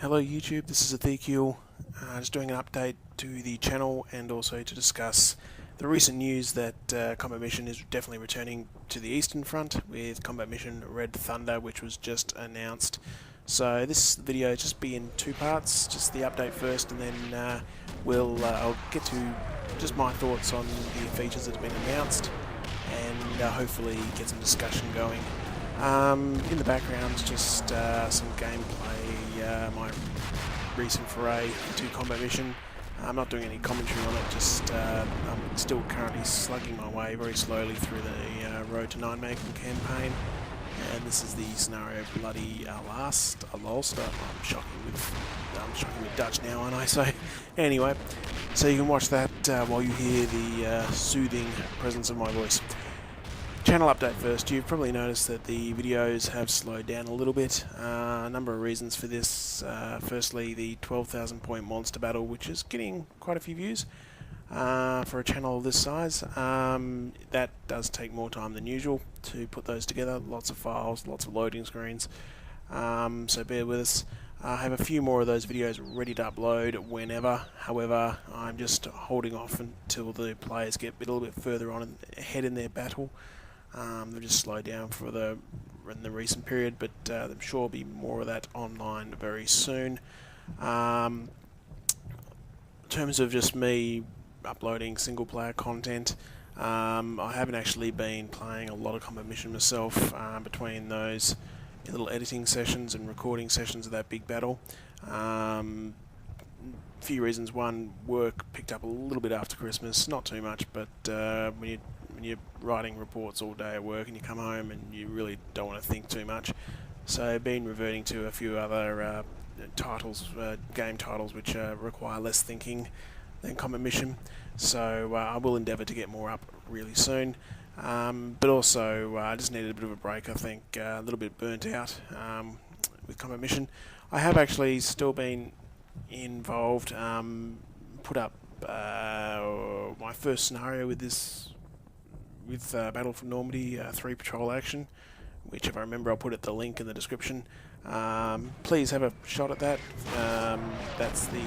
Hello YouTube, this is Ezekiel, just doing an update to the channel and also to discuss the recent news that Combat Mission is definitely returning to the Eastern Front with Combat Mission Red Thunder, which was just announced. So this video will just be in two parts, just the update first, and then I'll get to just my thoughts on the features that have been announced and hopefully get some discussion going. In the background, just some gameplay, my recent foray into Combat Mission. I'm not doing any commentary on it, just I'm still currently slugging my way very slowly through the Road to 9 Making campaign. And this is the scenario bloody last, Lolster. I'm shocking with Dutch now, aren't I? So anyway, so you can watch that while you hear the soothing presence of my voice. Channel update first. You've probably noticed that the videos have slowed down a little bit. A number of reasons for this. Firstly, the 12,000 point monster battle, which is getting quite a few views for a channel of this size. That does take more time than usual to put those together. Lots of files, lots of loading screens. So bear with us. I have a few more of those videos ready to upload whenever. However, I'm just holding off until the players get a little bit further on ahead in their battle. They've just slowed down in the recent period, but I'm sure there'll be more of that online very soon. In terms of just me uploading single player content, I haven't actually been playing a lot of Combat Mission myself between those little editing sessions and recording sessions of that big battle. Few reasons. One, work picked up a little bit after Christmas, not too much, but when you're writing reports all day at work and you come home and you really don't want to think too much. So I've been reverting to a few other game titles which require less thinking than Combat Mission. So I will endeavour to get more up really soon. But also I just needed a bit of a break, I think, a little bit burnt out with Combat Mission. I have actually still been involved, put up my first scenario with Battle for Normandy 3 patrol action, which, if I remember, I'll put the link in the description. Please have a shot at that. That's the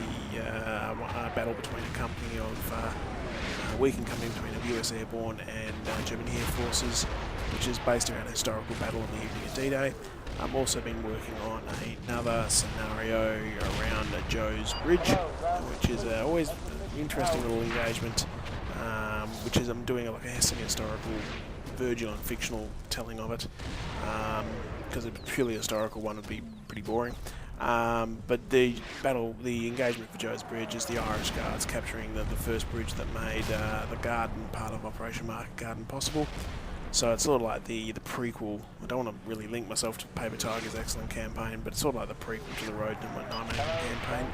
battle between a company of weekend company between the US Airborne and German Air Forces, which is based around a historical battle on the evening of D-Day. I've also been working on another scenario around Joe's Bridge, which is always an interesting little engagement, which is I'm doing like a semi-historical verging on fictional telling of it, because a purely historical one would be pretty boring. But the engagement for Joe's Bridge is the Irish Guards capturing the first bridge that made the Garden part of Operation Market Garden possible. So it's sort of like the prequel. I don't want to really link myself to Paper Tiger's excellent campaign, but it's sort of like the prequel to the Road to 9 campaign.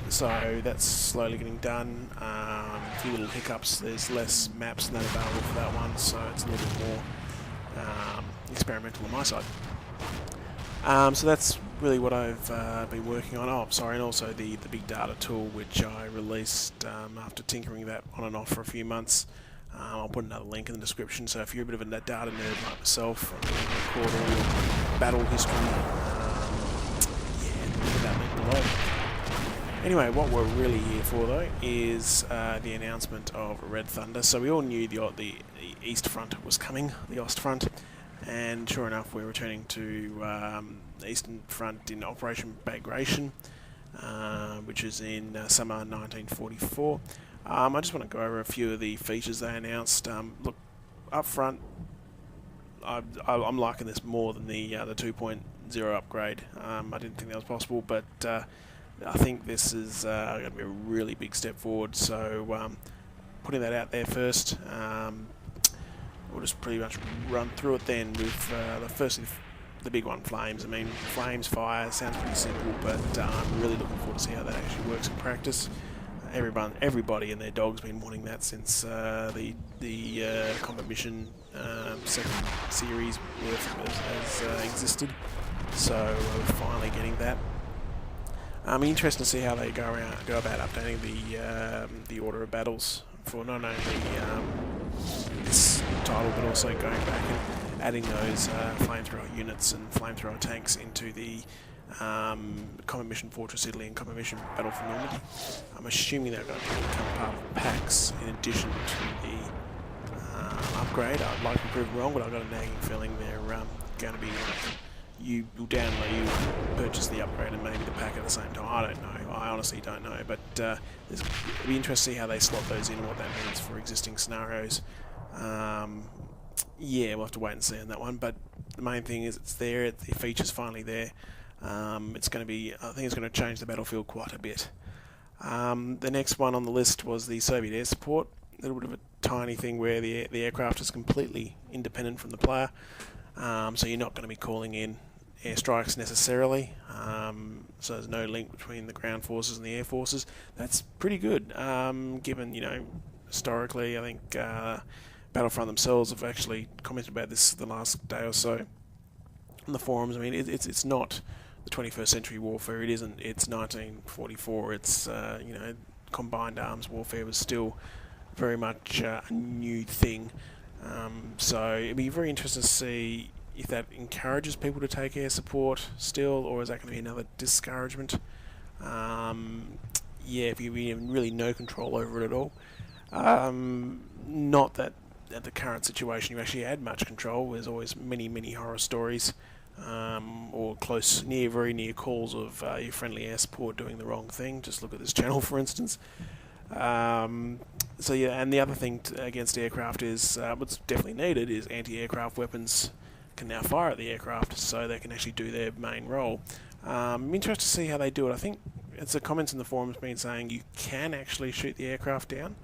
So that's slowly getting done. A few little hiccups. There's less maps than available for that one, so it's a little bit more experimental on my side. So that's really what I've been working on. Oh, sorry, and also the big data tool, which I released after tinkering that on and off for a few months. I'll put another link in the description, so if you're a bit of a data nerd like myself, record all your battle history, leave that link below. Anyway, what we're really here for, though, is the announcement of Red Thunder. So we all knew the East Front was coming, the Ostfront, and sure enough, we're returning to the Eastern Front in Operation Bagration, which is in summer 1944. I just want to go over a few of the features they announced. Look, up front, I'm liking this more than the 2.0 upgrade. I didn't think that was possible, but I think this is going to be a really big step forward. So putting that out there first, we'll just pretty much run through it then with firstly the big one, flames. I mean, flames, fire, sounds pretty simple, but I'm really looking forward to see how that actually works in practice. Everybody and their dog's been wanting that since the Combat Mission second series has existed. So we're finally getting that. Interesting to see how they go about updating the order of battles for not only this title, but also going back and adding those flamethrower units and flamethrower tanks into the Combat Mission Fortress Italy and Combat Mission Battle for Normandy. I'm assuming they're going to become part of packs in addition to the upgrade. I'd like to prove wrong, but I've got a nagging feeling they're going to be you purchase the upgrade and maybe the pack at the same time. I don't know. I honestly don't know, but it'll be interesting to see how they slot those in and what that means for existing scenarios. Yeah, we'll have to wait and see on that one, but the main thing is it's there, the feature's finally there. It's going to be, I think it's going to change the battlefield quite a bit. The next one on the list was the Soviet air support. A little bit of a tiny thing where the aircraft is completely independent from the player, so you're not going to be calling in airstrikes necessarily, so there's no link between the ground forces and the air forces. That's pretty good, given, you know, historically, I think Battlefront themselves have actually commented about this the last day or so on the forums. I mean, it's not the 21st century warfare. It isn't. It's 1944. It's you know, combined arms warfare was still very much a new thing. So it'd be very interesting to see if that encourages people to take air support still, or is that going to be another discouragement? Yeah, if you have really no control over it at all. Not that at the current situation you actually had much control. There's always many horror stories, or very near calls of your friendly air support doing the wrong thing. Just look at this channel, for instance. So yeah, and the other thing against aircraft is what's definitely needed is anti-aircraft weapons can now fire at the aircraft, so they can actually do their main role. I'm interested to see how they do it. I think it's the comments in the forums been saying you can actually shoot the aircraft down.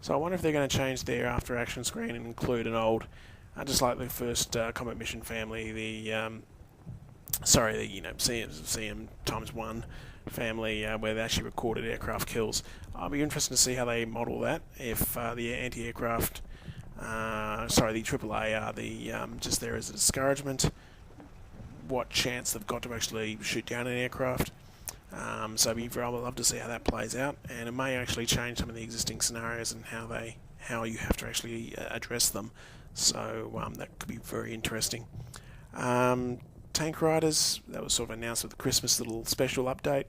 So I wonder if they're going to change their after-action screen and include an old, just like the first Combat Mission family, the CM times 1 family, where they actually recorded aircraft kills. I'll be interested to see how they model that. If the anti-aircraft, the AAA are just there as a discouragement, what chance they've got to actually shoot down an aircraft. So I would love to see how that plays out, and it may actually change some of the existing scenarios and how you have to actually address them. So that could be very interesting. Tank Riders, that was sort of announced with the Christmas little special update.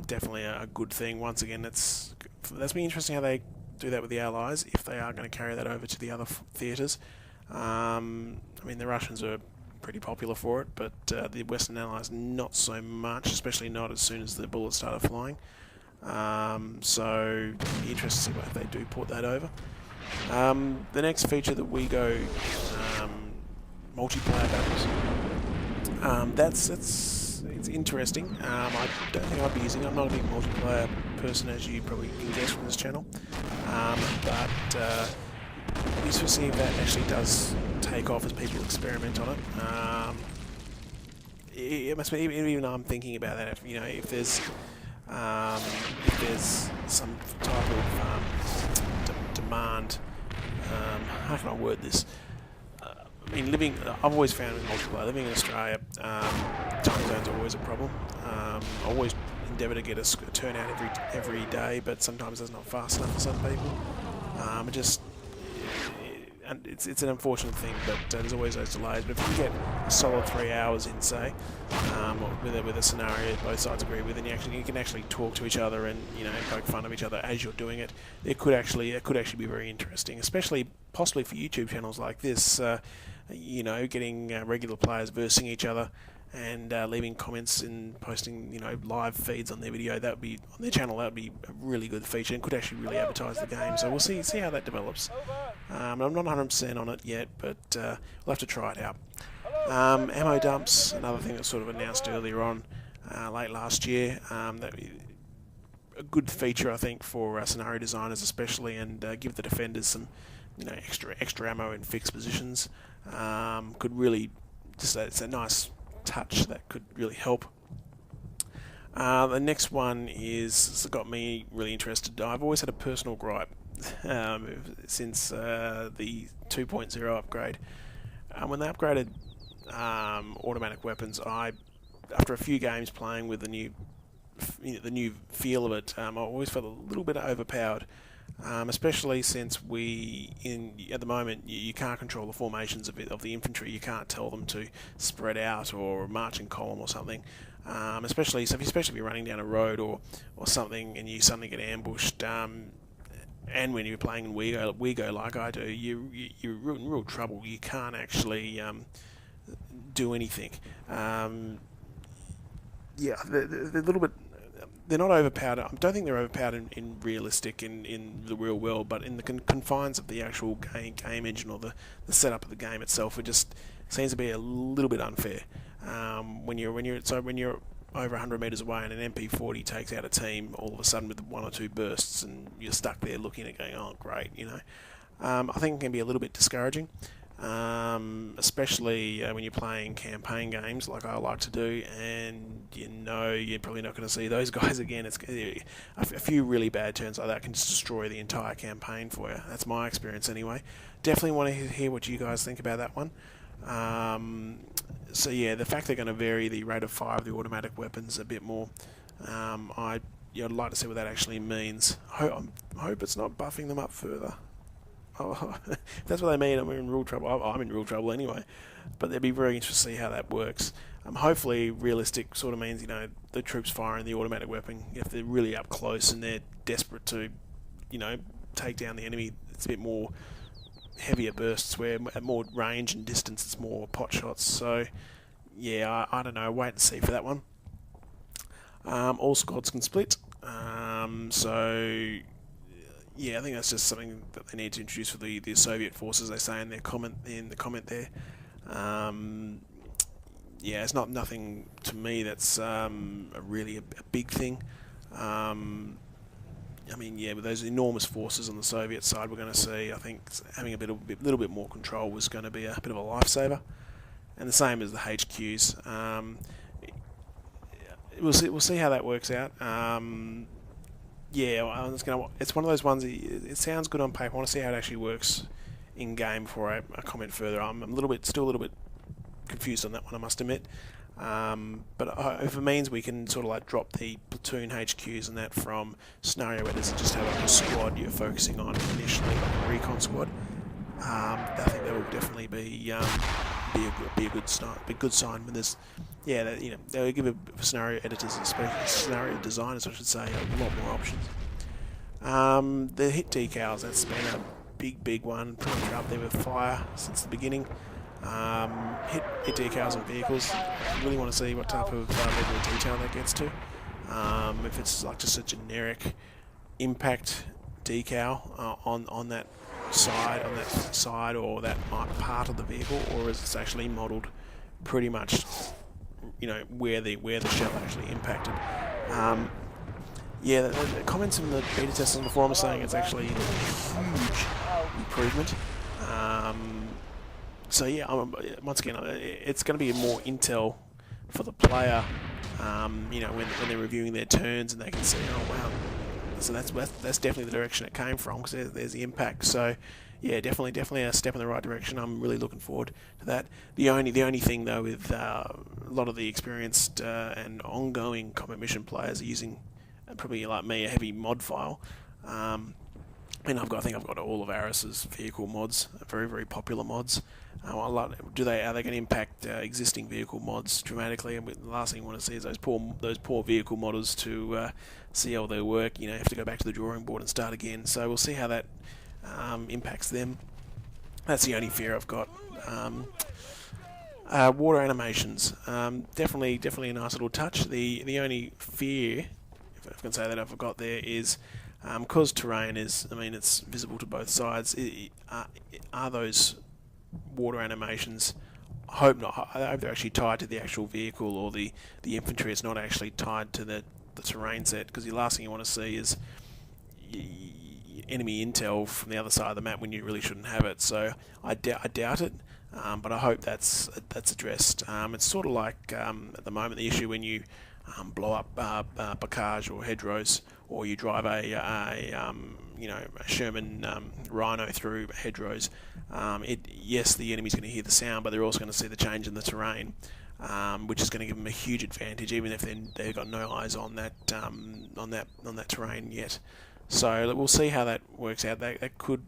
Definitely a good thing. Once again, that's been interesting how they do that with the Allies, if they are going to carry that over to the other theatres. I mean, the Russians are pretty popular for it, but the Western Allies not so much, especially not as soon as the bullets started flying. So be interested to see if they do port that over. The next feature that we go multiplayer battles. It's interesting. I don't think I'd be using it. I'm not a big multiplayer person, as you probably can guess from this channel. But it's to see if that actually does take off as people experiment on it. It must be, even I'm thinking about that. If there's some type of demand. How can I word this? I mean, I've always found with multiplayer, living in Australia, time zones are always a problem. I always endeavour to get a turnout every day, but sometimes that's not fast enough for some people. It's an unfortunate thing, but there's always those delays. But if you get a solid 3 hours in, say, with a scenario both sides agree with, and you can actually talk to each other and poke fun of each other as you're doing it, it could actually be very interesting, especially possibly for YouTube channels like this. Getting regular players versing each other and leaving comments and posting live feeds on their video, that would be on their channel. That would be a really good feature and could actually really advertise the game. So we'll see how that develops. I'm not 100% on it yet, but we'll have to try it out. Ammo dumps, another thing that's sort of announced earlier on, late last year. That a good feature, I think, for scenario designers especially, and give the defenders some extra ammo in fixed positions. Could really it's a nice touch that could really help. The next one it's got me really interested. I've always had a personal gripe since the 2.0 upgrade. When they upgraded automatic weapons, after a few games playing with the new feel of it, I always felt a little bit overpowered. Especially since at the moment you can't control the formations of the infantry. You can't tell them to spread out or march in column or something. especially if you're running down a road or something and you suddenly get ambushed. And when you're playing in WeGo like I do, you're in real trouble. You can't actually do anything. They're a little bit. They're not overpowered. I don't think they're overpowered in realistic in the real world, but in the confines of the actual game engine or the setup of the game itself, it just seems to be a little bit unfair. When you're over 100 metres away and an MP40 takes out a team all of a sudden with one or two bursts, and you're stuck there looking at going, oh great, I think it can be a little bit discouraging. Especially when you're playing campaign games like I like to do, and you're probably not going to see those guys again. It's a few really bad turns like that can just destroy the entire campaign for you. That's my experience anyway. Definitely want to hear what you guys think about that one. So yeah, the fact they're going to vary the rate of fire of the automatic weapons a bit more, I'd like to see what that actually means. I hope it's not buffing them up further. Oh, if that's what they mean, I'm in real trouble. I'm in real trouble anyway. But it'd be very interesting to see how that works. Hopefully, realistic sort of means the troops firing the automatic weapon if they're really up close and they're desperate to, take down the enemy. It's a bit more heavier bursts where at more range and distance it's more pot shots. So yeah, I don't know. Wait and see for that one. All squads can split. So. Yeah, I think that's just something that they need to introduce for the Soviet forces. They say in the comment there. Yeah, it's nothing to me that's really a big thing. With those enormous forces on the Soviet side, we're going to see. I think having a little bit more control was going to be a bit of a lifesaver, and the same as the HQs. We'll see how that works out. Yeah, it's one of those ones. It sounds good on paper. I want to see how it actually works in game before I comment further. I'm still a little bit confused on that one, I must admit. But if it means we can sort of like drop the platoon HQs and that from scenario editors and just have like a squad you're focusing on initially, like a recon squad, I think that will definitely be a good start, be a good sign when there's. Yeah, they'll give scenario editors, especially scenario designers, I should say, a lot more options. The hit decals, that's been a big one, pretty much up there with fire since the beginning. Hit decals on vehicles, really want to see what type of level of detail that gets to. If it's like just a generic impact decal on that side or that part of the vehicle, or is it actually modelled pretty much where the shell actually impacted. The comments from the beta testers on the forum are saying it's actually a huge improvement. Once again, it's going to be more intel for the player. When they're reviewing their turns and they can see, oh wow, so that's definitely the direction it came from, because there's the impact. So yeah, definitely a step in the right direction. I'm really looking forward to that. The only thing though, with a lot of the experienced and ongoing combat mission players are using, probably like me, a heavy mod file. I think I've got all of Aris's vehicle mods, very very popular mods. Are they going to impact existing vehicle mods dramatically? And the last thing you want to see is those poor vehicle modders to see all their work. Have to go back to the drawing board and start again. So we'll see how that impacts them. That's the only fear I've got. Water animations, definitely a nice little touch. The only fear, if I can say that, I've got there is because terrain is, it's visible to both sides. Are those water animations? I hope not. I hope they're actually tied to the actual vehicle or the infantry. It's not actually tied to the terrain set, because the last thing you want to see is enemy intel from the other side of the map when you really shouldn't have it. So I doubt it, but I hope that's addressed. It's sort of like at the moment the issue when you blow up bocage or hedgerows, or you drive a Sherman Rhino through hedgerows. Yes, the enemy's going to hear the sound, but they're also going to see the change in the terrain, which is going to give them a huge advantage, even if they've got no eyes on that terrain yet. So we'll see how that works out. That could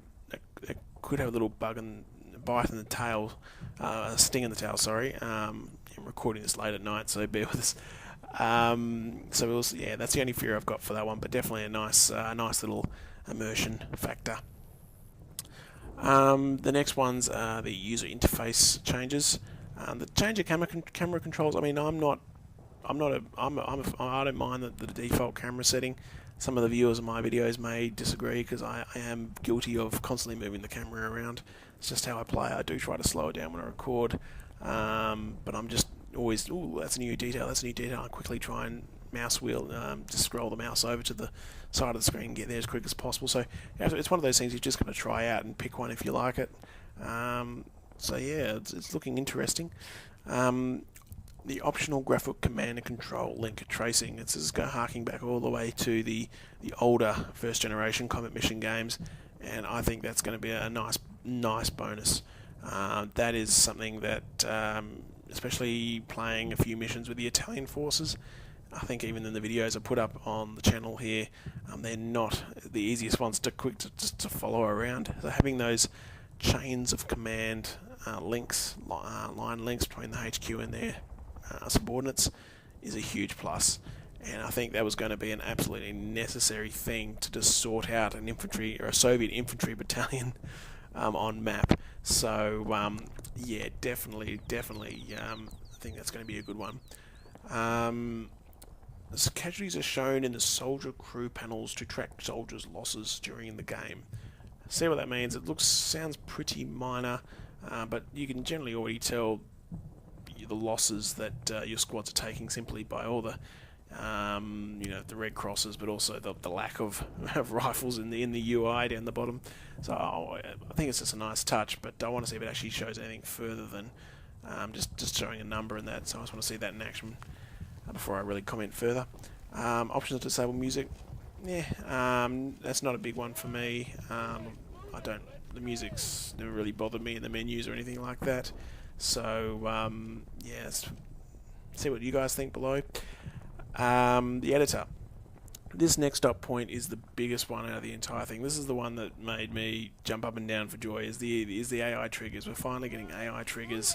have a little bite in the tail, a sting in the tail. Sorry, I'm recording this late at night, so bear with us. So we'll see, yeah, that's the only fear I've got for that one, but definitely a nice little immersion factor. The next ones are the user interface changes. The change of camera controls. I mean, I don't mind the default camera setting. Some of the viewers of my videos may disagree because I am guilty of constantly moving the camera around. It's just how I play. I do try to slow it down when I record, but I'm just always, ooh, that's a new detail. I quickly try and mouse wheel, just scroll the mouse over to the side of the screen and get there as quick as possible. So it's one of those things you've just got to try out and pick one if you like it. So yeah, it's looking interesting. The optional graphic command and control link tracing. It's just harking back all the way to the older first generation Combat Mission games, and I think that's going to be a nice bonus. That is something that, especially playing a few missions with the Italian forces, I think even in the videos I put up on the channel here, they're not the easiest ones to follow around. So having those chains of command links, line links between the HQ and their subordinates is a huge plus, and I think that was going to be an absolutely necessary thing to just sort out an infantry or a Soviet infantry battalion on map. So yeah, definitely I think that's going to be a good one. The casualties are shown in the soldier crew panels to track soldiers' losses during the game. See what that means? Sounds pretty minor, but you can generally already tell the losses that your squads are taking simply by all the the red crosses, but also the lack of rifles in the UI down the bottom. So I think it's just a nice touch, but I want to see if it actually shows anything further than just showing a number in that. So I just want to see that in action before I really comment further. Options to disable music. Yeah, that's not a big one for me. The music's never really bothered me in the menus or anything like that. So yeah, see what you guys think below. The editor. This next up point is the biggest one out of the entire thing. This is the one that made me jump up and down for joy. Is the AI triggers. We're finally getting AI triggers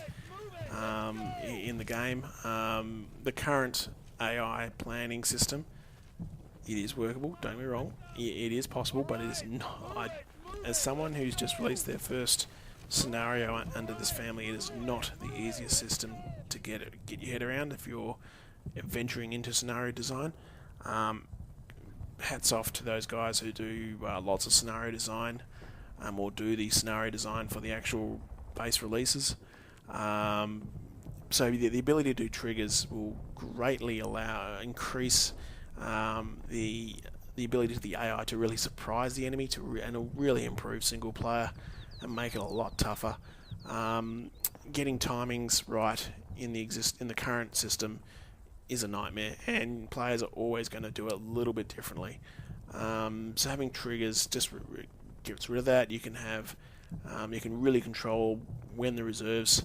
in the game. The current AI planning system, it is workable. Don't get me wrong. It is possible, but it is not. As someone who's just released their first scenario under this family, it is not the easiest system to get your head around if you're venturing into scenario design. Hats off to those guys who do lots of scenario design, or do the scenario design for the actual base releases. So the ability to do triggers will greatly increase the ability of the AI to really surprise the enemy, and really improve single player and make it a lot tougher. Getting timings right in the current system is a nightmare, and players are always going to do it a little bit differently. So having triggers just gets rid of that. You can really control when the reserves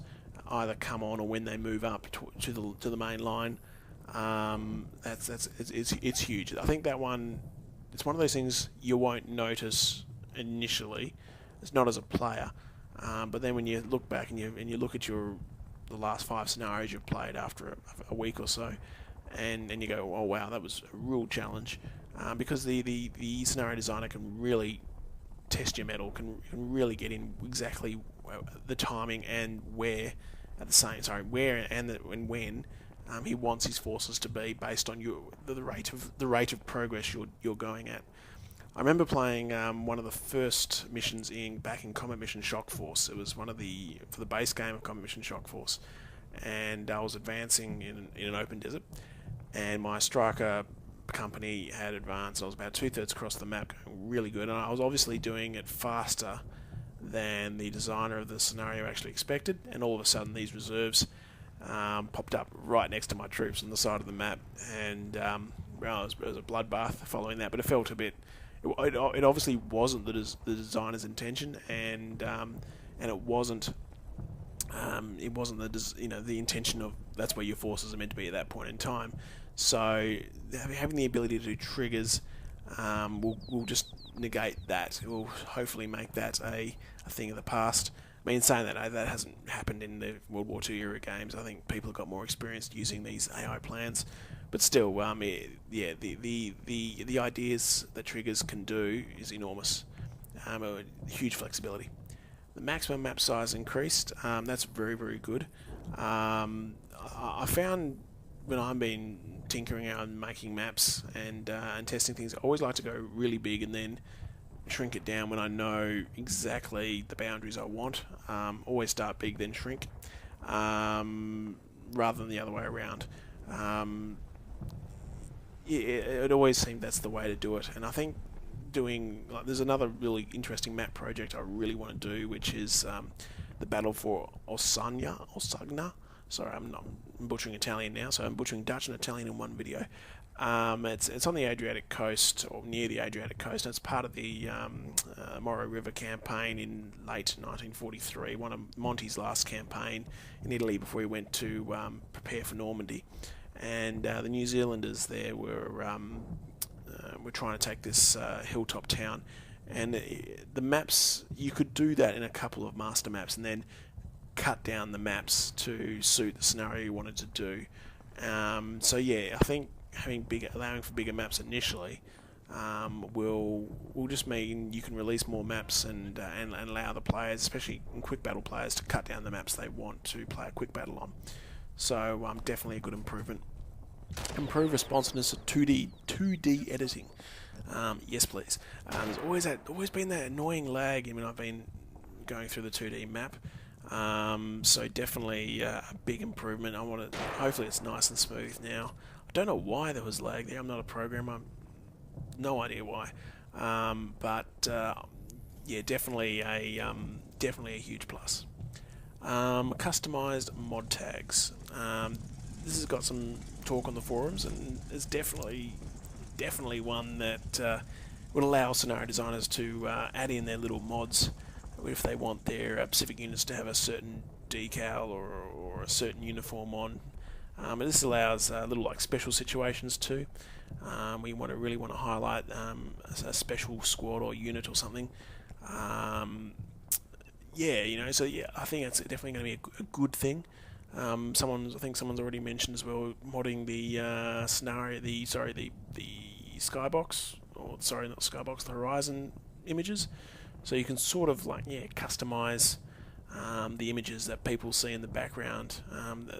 either come on or when they move up to the main line. It's huge. I think that one, it's one of those things you won't notice initially. It's not as a player, but then when you look back and you look at the last 5 scenarios you've played after a week or so, and you go, oh wow, that was a real challenge, because the scenario designer can really test your mettle, can really get in exactly the timing and where and when he wants his forces to be based on the rate of progress you're going at. I remember playing one of the first missions back in Combat Mission Shock Force. It was for the base game of Combat Mission Shock Force, and I was advancing in an open desert, and my striker company had advanced. I was about 2/3 across the map, going really good, and I was obviously doing it faster than the designer of the scenario actually expected, and all of a sudden these reserves popped up right next to my troops on the side of the map, and it was a bloodbath following that, but it felt a bit... It obviously wasn't the designer's intention, and it wasn't the intention of that's where your forces are meant to be at that point in time. So having the ability to do triggers will just negate that. It will hopefully make that a thing of the past. I mean, saying that hasn't happened in the World War II era games. I think people have got more experience using these AI plans, But still, yeah, the ideas that triggers can do is enormous. Huge flexibility. The maximum map size increased. That's very, very good. I found when I've been tinkering out and making maps and testing things, I always like to go really big and then shrink it down when I know exactly the boundaries I want. Always start big, then shrink, rather than the other way around. It always seemed that's the way to do it, and I think there's another really interesting map project I really want to do, which is the battle for Osagna. Sorry, I'm butchering Italian now, so I'm butchering Dutch and Italian in one video. It's on the Adriatic coast, or near the Adriatic coast, and it's part of the Moro River campaign in late 1943, one of Monty's last campaign in Italy before he went to prepare for Normandy. And the New Zealanders there were trying to take this hilltop town, and the maps, you could do that in a couple of master maps and then cut down the maps to suit the scenario you wanted to do. So yeah, I think allowing for bigger maps initially will just mean you can release more maps and allow the players, especially in quick battle players, to cut down the maps they want to play a quick battle on. So definitely a good improvement. Improve responsiveness of 2D editing. Yes, please. There's always been that annoying lag when I've been going through the 2D map. So definitely a big improvement. Hopefully it's nice and smooth now. I don't know why there was lag there. I'm not a programmer. No idea why. Yeah, definitely a huge plus. Customized mod tags. This has got some talk on the forums, and it's definitely one that would allow scenario designers to add in their little mods if they want their Pacific units to have a certain decal or a certain uniform on. And this allows little like special situations too. We really want to highlight a special squad or unit or something. Yeah, so yeah, I think it's definitely going to be a good thing. I think someone's already mentioned as well, modding the skybox, not skybox, the horizon images, so you can sort of customize the images that people see in the background.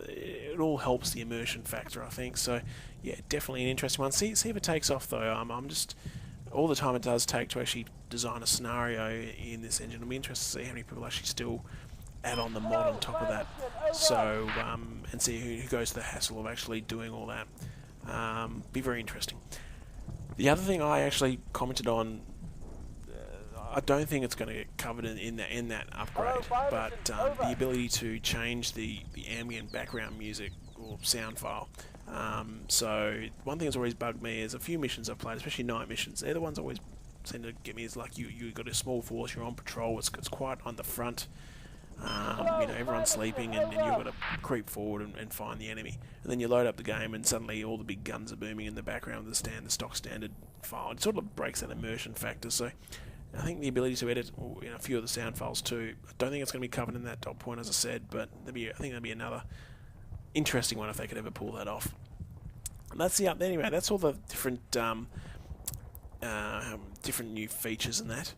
It all helps the immersion factor, I think. So yeah, definitely an interesting one. See if it takes off though. I'm just all the time it does take to actually design a scenario in this engine. I'll be interested to see how many people actually still add on the mod on top of that. So and see who goes to the hassle of actually doing all that. Be very interesting. The other thing I actually commented on, I don't think it's going to get covered in that upgrade, but the ability to change the ambient background music or sound file. So one thing that's always bugged me is a few missions I've played, especially night missions. They're the ones that always seem to get me. Is like you got a small force, you're on patrol, it's quiet on the front. Everyone's sleeping, and you've got to creep forward and find the enemy. And then you load up the game, and suddenly all the big guns are booming in the background of the stock standard file. It sort of breaks that immersion factor. So I think the ability to edit a few of the sound files too. I don't think it's going to be covered in that dot point, as I said, but I think that'd be another interesting one if they could ever pull that off. And that's anyway. That's all the different different new features and that.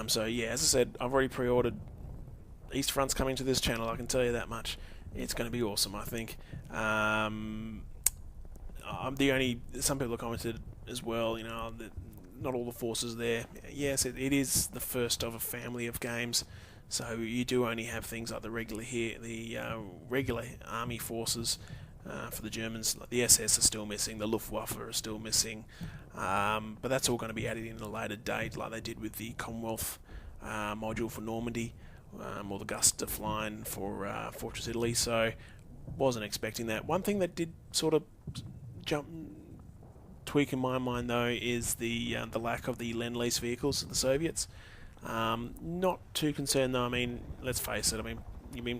So yeah, as I said, I've already pre-ordered. East Front's coming to this channel, I can tell you that much. It's going to be awesome, I think. I'm some people have commented as well, that not all the forces there. Yes, it is the first of a family of games, so you do only have things like the regular army forces for the Germans. Like the SS are still missing, the Luftwaffe are still missing, but that's all going to be added in at a later date, like they did with the Commonwealth module for Normandy. Or the Gust of Flying for Fortress Italy, so wasn't expecting that. One thing that did sort of tweak in my mind though is the lack of the Lend-Lease vehicles of the Soviets. Not too concerned though. I mean, let's face it. I mean,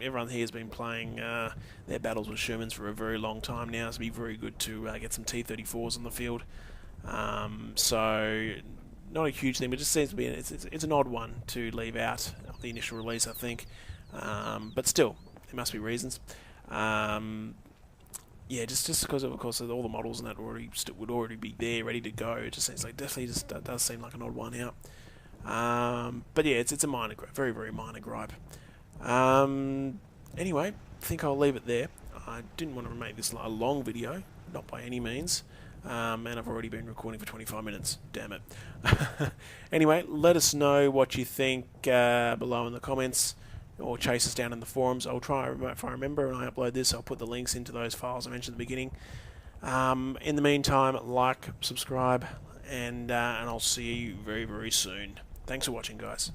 everyone here has been playing their battles with Shermans for a very long time now. So it'd be very good to get some T-34s on the field. So not a huge thing, but it just seems to be it's an odd one to leave out of the initial release, I think. But still, there must be reasons. yeah, just because of course all the models and that would already be there, ready to go. It just seems like definitely just does seem like an odd one out. But yeah, it's a minor gripe, very very minor gripe. Anyway, I think I'll leave it there. I didn't want to make this a long video, not by any means. And I've already been recording for 25 minutes. Damn it. Anyway, let us know what you think below in the comments, or chase us down in the forums. I'll try, if I remember and I upload this, I'll put the links into those files I mentioned at the beginning. In the meantime, like, subscribe, and I'll see you very, very soon. Thanks for watching, guys.